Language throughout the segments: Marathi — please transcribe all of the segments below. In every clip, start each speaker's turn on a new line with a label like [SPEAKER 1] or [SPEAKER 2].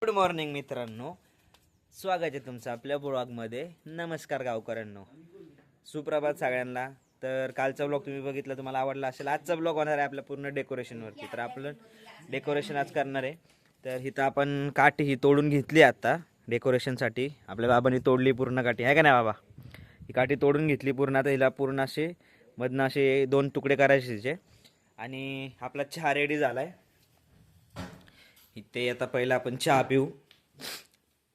[SPEAKER 1] गुड मॉर्निंग मित्रांनो, स्वागत आहे तुमचं आपल्या ब्लॉगमध्ये. नमस्कार गावकऱ्यांनो, सुप्रभात सगळ्यांना. तर कालचा ब्लॉग तुम्ही बघितला, तुम्हाला आवडला असेल. आजचा ब्लॉग होणार आहे आपल्या पूर्ण डेकोरेशनवरती. तर आपलं डेकोरेशन आज करणार आहे. तर इथं आपण काठी ही तोडून घेतली आता डेकोरेशनसाठी. आपल्या बाबांनी तोडली पूर्ण काठी, आहे का नाही बाबा? ही काठी तोडून घेतली पूर्ण. आता हिला पूर्ण असे मधनं असे 2 तुकडे करायचे तिचे. आणि आपला चहा रेडी झाला आहे. इथे आता पहिला आपण चहा पिऊ,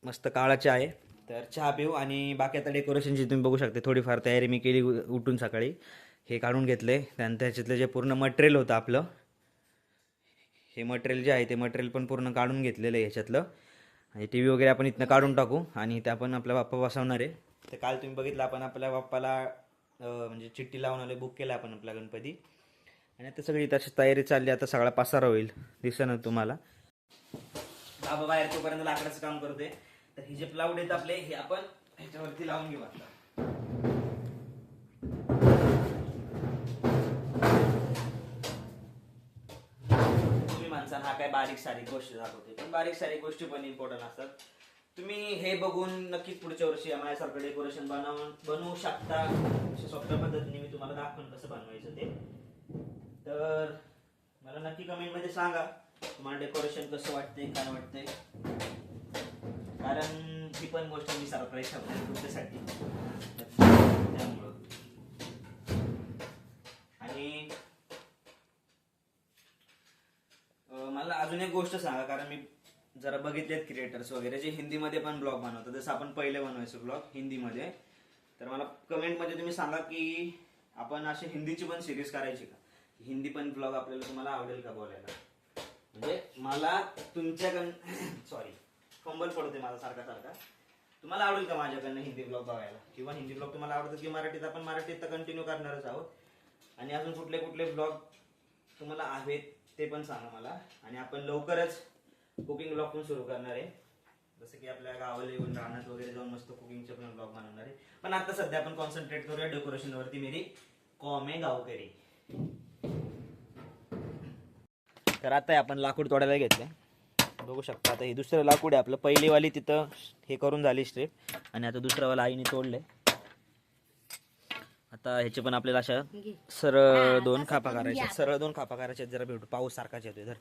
[SPEAKER 1] मस्त काळा चहा आहे. तर चहा पिऊ आणि बाकी आता डेकोरेशनची तुम्ही बघू शकता. थोडीफार तयारी मी केली उठून सकाळी. हे काढून घेतले. त्यानंतर त्याच्यातलं जे पूर्ण मटेरियल होतं आपलं, हे मटेरियल जे आहे ते मटेरियल पण पूर्ण काढून घेतलेलं आहे ह्याच्यातलं. आणि टी व्ही वगैरे आपण इथनं काढून टाकू आणि इथे आपण आपला बाप्पा बसवणार आहे. तर काल तुम्ही बघितलं आपण आपल्या बाप्पाला म्हणजे चिठ्ठी लावून आले, बुक केला आपण आपला गणपती. आणि आता सगळी तशी तयारी चालली. आता सगळा पसारा होईल, दिसेल तुम्हाला. बाबा बाहेर तोपर्यंत लाकडाचं काम करते. तर हे जे प्लाऊड आहेत आपले, हे आपण ह्याच्यावरती लावून घेऊ आता. तुम्ही माणसांना हा काय बारीक सारीक गोष्टी दाखवते, पण बारीक सारीक गोष्टी पण इम्पॉर्टंट असतात. तुम्ही हे बघून नक्कीच पुढच्या वर्षी माझ्यासारखं डेकोरेशन बनवू शकता. अशा सोप्या पद्धतीने मी तुम्हाला दाखवून कसं बनवायचं ते. तर मला नक्की कमेंट मध्ये सांगा तुम्हाला डेकोरेशन कसं वाटतंय, काय वाटतंय. कारण ही पण गोष्ट मी सरप्राईज ठेवली तुमच्यासाठी. त्यामुळं आणि मला अजून एक गोष्ट सांगा, कारण मी जरा बघितलेत क्रिएटर्स वगैरे जे हिंदीमध्ये पण ब्लॉग बनवतात, जसं आपण पहिले बनवायचो ब्लॉग हिंदीमध्ये. तर मला कमेंटमध्ये तुम्ही सांगा की आपण अशी हिंदीची पण सिरीज करायची का, हिंदी पण ब्लॉग आपल्याला तुम्हाला आवडेल का बोलायला. म्हणजे मला तुमच्याकडनं सॉरी फंबल पडते माझा सारखा सारखा. तुम्हाला आवडेल का माझ्याकडनं हिंदी ब्लॉग बघायला, किंवा हिंदी ब्लॉग तुम्हाला आवडतात की मराठीत. आपण मराठीत तर कंटिन्यू करणारच आहोत. आणि अजून कुठले कुठले ब्लॉग तुम्हाला आहेत ते पण सांगा मला. आणि आपण लवकरच कुकिंग ब्लॉग पण सुरू करणार आहे. जसं की आपल्या गावाला येऊन राहण्यात वगैरे जाऊन मस्त कुकिंगचे पण ब्लॉग बनवणार आहे. पण आता सध्या आपण कॉन्सन्ट्रेट करूया डेकोरेशन वरती. मेरी कॉमे गावकरी. तर आता आपण लाकूड तोडायला घेतले, बघू शकता. आता हे दुसरं लाकूड आहे आपलं. पहिलीवाली तिथं हे करून झाली स्ट्रीप, आणि आता दुसऱ्यावाला आईने तोडले. आता ह्याचे पण आपल्याला अशा सरळ 2 खापा करायच्या, सरळ 2 खापा करायच्या. जरा भेटू, पाऊस सारखाच येतोय. तर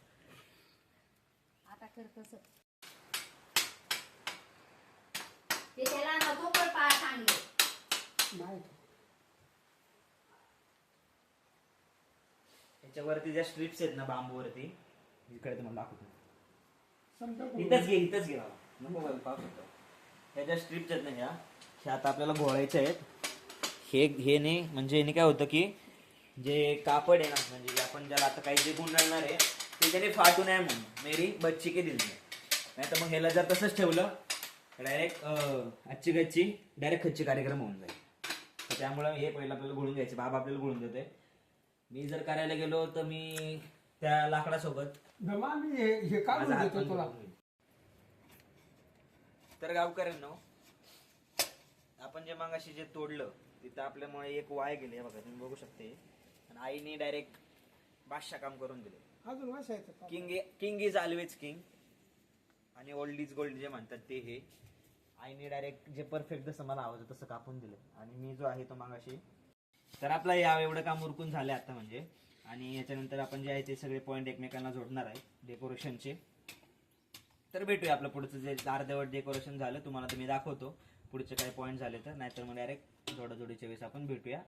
[SPEAKER 1] ह्याच्यावरती ज्या स्ट्रिप्स आहेत ना बांबूवरती, इकडे तुम्हाला दाखवतो. इथंच घे नको पाऊस होतो. ह्या ज्या स्ट्रिप्स आहेत ना, ह्या आता आपल्याला घोळायच्या आहेत. हे ने म्हणजे याने काय होतं की जे कापड आहे ना, म्हणजे आपण ज्याला आता काही जे गुंडाळणार आहे ते त्याने फाटू नये म्हणून मेरी बच्ची के दिल में. नाही तर मग ह्याला जर तसंच ठेवलं डायरेक्ट आजची गच्ची डायरेक्ट खच्ची कार्यक्रम होऊन जाईल. तर त्यामुळे हे पहिलं आपल्याला घोळून घ्यायचे. बाबा आपल्याला घोळून देतोय. मी जर करायला गेलो तर मी त्या लाकडासोबत तर गावकऱ्यांनो, आपण जे मागाशी जे तोडलं तिथं आपल्यामुळे एक वाय गेले. बघा तुम्ही बघू शकते. आणि आईने डायरेक्ट बादशाह काम करून दिले. किंग इज ऑलवेज किंग आणि ओल्ड इज गोल्ड जे म्हणतात ते. हे आईने डायरेक्ट जे परफेक्ट जसं मला आवडतं तसं कापून दिलं. आणि मी जो आहे तो मागाशी. तर आपला या एवढं काम उरकून झालं आता म्हणजे. आणि याच्यानंतर आपण जे आहे ते सगळे पॉईंट एकमेकांना जोडणार आहे डेकोरेशनचे. तर भेटूया आपलं पुढचं जे अर्धवट डेकोरेशन झालं तुम्हाला तर मी दाखवतो. पुढचे काही पॉईंट झाले तर, नाहीतर मग डायरेक्ट जोडाजोडीच्या वेळेस आपण भेटूया.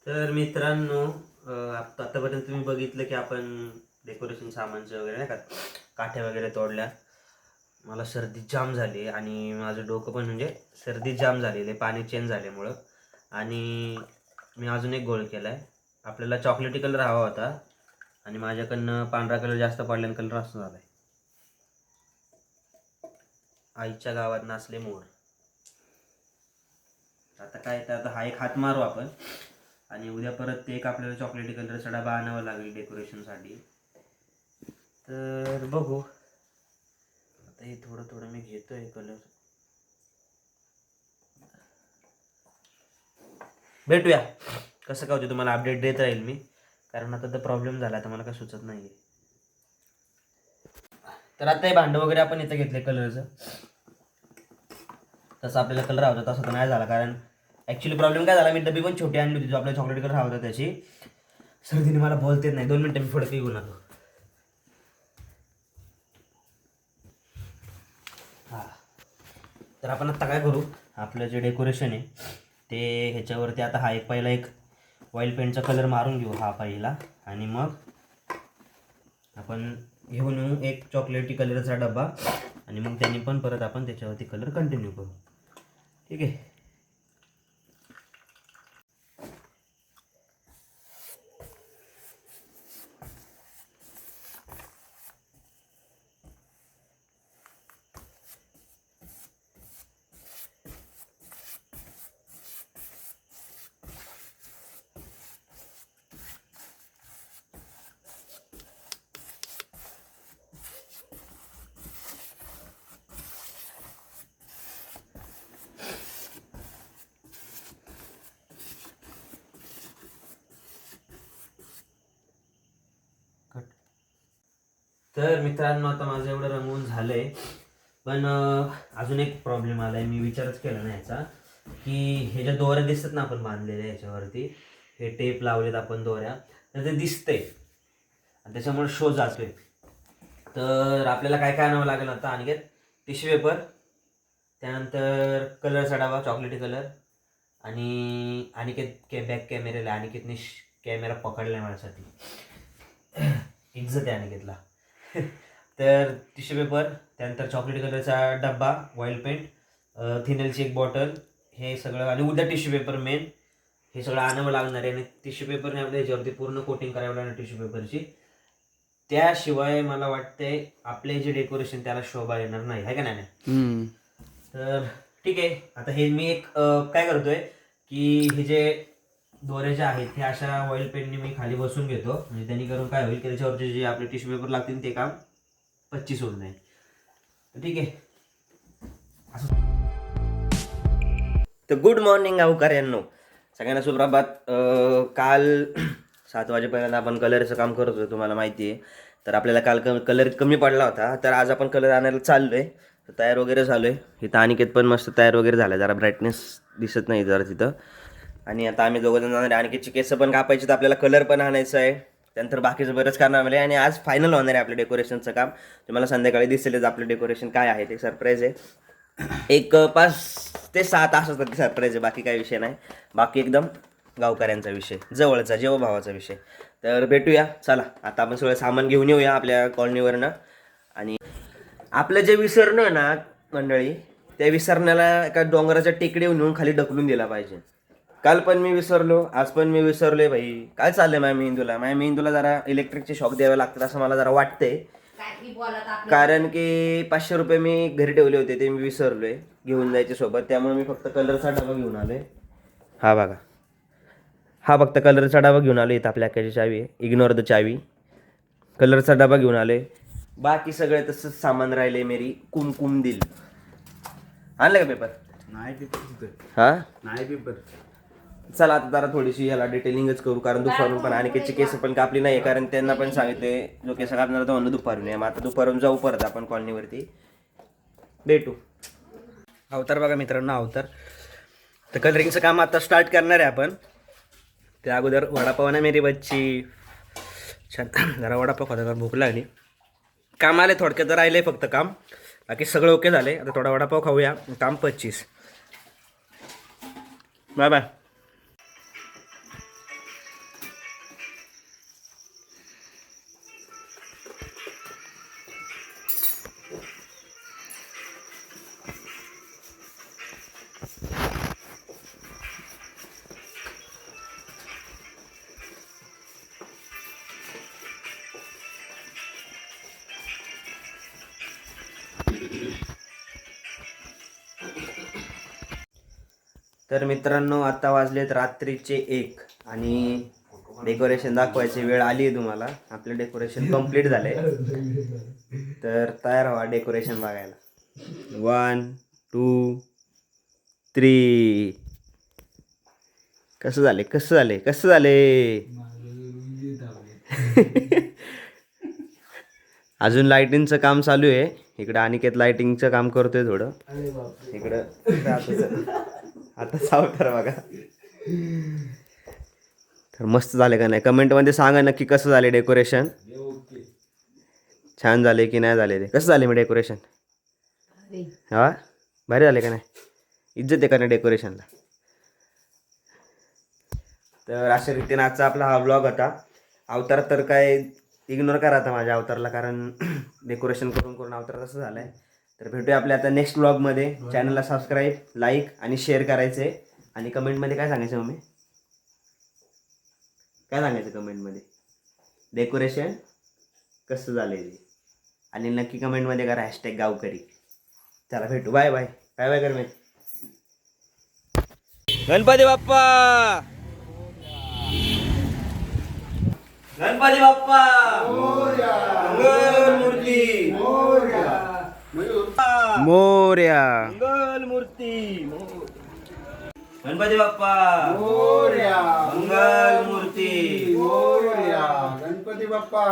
[SPEAKER 1] तर मित्रांनो, आतापर्यंत तुम्ही बघितलं की आपण डेकोरेशन सामानचं वगैरे नाही का, काठ्या वगैरे तोडल्या. मला सर्दी जाम झाली आणि माझं डोकं पण म्हणजे सर्दी जाम झालेली आहे पाणी चेंज झाल्यामुळं. आणि मी अजून एक गोळ केला आहे. आपल्याला चॉकलेटी कलर हवा होता आणि माझ्याकडनं पांढरा कलर जास्त पडल्याने कलर असं झाला आहे. आईच्या गावात नाचले मोर. आता काय तर आता हा एक हात मारू आपण आणि उद्या परत ते एक आपल्याला चॉकलेटी कलरचा डबा आणावा लागेल डेकोरेशनसाठी. तर बघू आता हे थोडं थोडं मी घेतोय कलर. भेटूया कसं काय होते तुम्हाला अपडेट देत राहील मी, कारण आता तर प्रॉब्लेम झाला तर मला काय सुचत नाही. तर आता हे भांडं वगैरे आपण इथं घेतले कलरचं. तसं आपल्याला कलर हवा होता तसं तर नाही झाला, कारण ॲक्च्युली प्रॉब्लेम काय झाला, मी डबी पण छोटी आणली होती जो आपल्याला चॉकलेट कलर हवा होता त्याची. सर्दीने मला बोलतेच नाही. 2 मिनटं मी फडके घेऊन आलो. हां तर आपण आत्ता काय करू, आपलं जे डेकोरेशन आहे ते ह्याच्यावरती आता हा एक पहिला एक ऑइल पेंटचा कलर मारून घेऊ हा पहिला, आणि मग आपण घेऊन येऊ एक चॉकलेटी कलरचा डबा आणि मग त्यांनी पण परत आपण त्याच्यावरती कलर कंटिन्यू करू. ठीक आहे. तर मित्रांनो आता माझं एवढं रंगवून झालंय, पण अजून एक प्रॉब्लेम आलाय. मी विचारच केला नाही याचा, की हे ज्या दोऱ्या दिसतात ना आपण बांधलेल्या याच्यावरती, हे टेप लावलेत आपण दोऱ्या, तर ते दिसतंय आणि त्याच्यामुळे शो जातोय. तर आपल्याला काय काय आणावं लागेल आता, आणखी टिश्यू पेपर, त्यानंतर कलरचा डबा चॉकलेटी कलर, आणि अनिकेत बॅक कॅमेऱ्याला अनिकेतने कॅमेरा पकडला माझ्यासाठी. इज्जत आहे अनिकेतला. तर टिश्यू पेपर, त्यानंतर चॉकलेट कलरचा डब्बा, ऑइल पेंट, थिनलची एक बॉटल, हे सगळं. आणि उद्या टिश्यू पेपर मेन, हे सगळं आणावं लागणार आहे. आणि टिश्यू पेपरने आपल्या ह्याच्यावरती पूर्ण कोटिंग करावं लागणार टिश्यू पेपरची. त्याशिवाय मला वाटतंय आपले जे डेकोरेशन त्याला शोभा येणार नाही, आहे का नाही? तर ठीक आहे. आता हे मी एक काय करतोय की हे जे दोरे जे आहेत हे अशा ऑइल पेंटने मी खाली बसून घेतो, म्हणजे त्यांनी करून काय होईल की त्याच्यावरचे जे आपले टिश्यू पेपर लागतील ते काम 25 होत नाही. ठीक आहे. तर गुड मॉर्निंग गावकऱ्यांनो, सगळ्यांना सुप्रभात. काल 7 वाजेपर्यंत आपण कलरचं काम करत होतो, तुम्हाला माहिती आहे. तर आपल्याला काल कलर कमी पडला होता, तर आज आपण कलर आणायला चाललो आहे. तयार वगैरे झालो आहे. इथं अनिकेत पण मस्त तयार वगैरे झाला, जरा ब्राईटनेस दिसत नाही जरा तिथं. आणि आता आम्ही दोघं जण जाणार आहे. अनिकेतची केस पण कापायची, तर आपल्याला कलर पण आणायचं आहे. त्यानंतर बाकीचं बरंच काम आहे. आणि आज फायनल होणार आहे आपलं डेकोरेशनचं काम. तुम्हाला संध्याकाळी दिसेलच आपलं डेकोरेशन काय आहे ते. सरप्राईज आहे. एक 5 ते 6 तासाचा सरप्राईज आहे, बाकी काही विषय नाही. बाकी एकदम गावकऱ्यांचा विषय, जवळचा भावाचा विषय. तर भेटूया. चला आता आपण सगळं सामान घेऊन येऊया आपल्या कॉलनीवरनं. आणि आपलं जे विसरणं ना मंडळी, त्या विसरण्याला एका डोंगराच्या टेकडीवर नेऊन खाली ढकलून दिला पाहिजे. काल पण मी विसरलो, आज पण मी विसरलोय भाई. काय चाललंय माझ्या मेंदूला जरा इलेक्ट्रिकचे शॉक द्यावे लागतात असं मला जरा वाटतंय. कारण की 500 रुपये मी घरी ठेवले होते, ते मी विसरलोय घेऊन जायचे सोबत. त्यामुळे मी फक्त कलरचा डबा घेऊन आलोय. हा बघा, हा फक्त कलरचा डबा घेऊन आलो. इथं आपल्या आकाशी चावी आहे, इग्नोर द चावी. कलरचा डबा घेऊन आलोय. बाकी सगळे तसंच सामान राहिले. मेरी कुमकुम दिल. आणलं का पेपर? नाही पेपर. हा नाही पेपर. चला आता जरा थोडीशी याला डिटेलिंगच करू, कारण दुपारून पण अनिकेतची केस पण कापली नाही, कारण त्यांना पण सांगितले जो केस कापणार होता म्हणून दुपारून आहे. मग आता दुपारून जाऊ परत आपण कॉलनीवरती, भेटू. अवतार बघा मित्रांनो, अवतार. तर कलरिंगचं काम आता स्टार्ट करणार आहे आपण. त्या अगोदर वडापाव ना मेरी बच्ची. छान जरा वडापाव खाता, भूक लागली. काम आले थोडक्यात, राहिले फक्त काम, बाकी सगळं ओके झाले. आता थोडा वडापाव खाऊया. काम 25. Bye bye. तर मित्रांनो आता वाजलेत रात्रीचे 1 आणि डेकोरेशन दाखवायची वेळ आली आहे तुम्हाला. आपलं डेकोरेशन कम्प्लीट झालंय. तर तयार व्हा डेकोरेशन बघायला. 1 2 3. कसं झाले कसं झाले कसं झाले. अजून लाइटिंगचं काम चालू आहे. इकडं अनिकेत लाइटिंगचं काम करतोय थोडं. इकडं आता सावकार बघा. तर मस्त झाले का नाही कमेंटमध्ये सांगा नक्की कसं झाले डेकोरेशन. छान झाले की नाही झाले ते. कसं झाले मी डेकोरेशन. हा भारी झाले का नाही. इज्जत आहे का नाही डेकोरेशनला. तर अशा रीतीने आजचा आपला हा ब्लॉग होता. अवतार तर काय इग्नोर करा आता माझ्या अवतारला, कारण डेकोरेशन करून करून अवतार तसं झालं आहे. तर भेटूया आपल्या आता नेक्स्ट ब्लॉगमध्ये. चॅनलला सबस्क्राईब, लाईक आणि शेअर करायचे. आणि कमेंटमध्ये काय सांगायचं मम्मी. काय सांगायचं कमेंटमध्ये. डेकोरेशन कसं झालं आहे आणि नक्की कमेंटमध्ये करा #गावकरी. चला भेटू. Bye bye. बाय बाय कर मी. गणपती बाप्पा. गणपती बाप्पा मंगलमूर्ती मोरया. मंगलमूर्ती गणपती बाप्पा
[SPEAKER 2] मोरया.
[SPEAKER 1] मंगलमूर्ती
[SPEAKER 2] मोरया. गणपती बाप्पा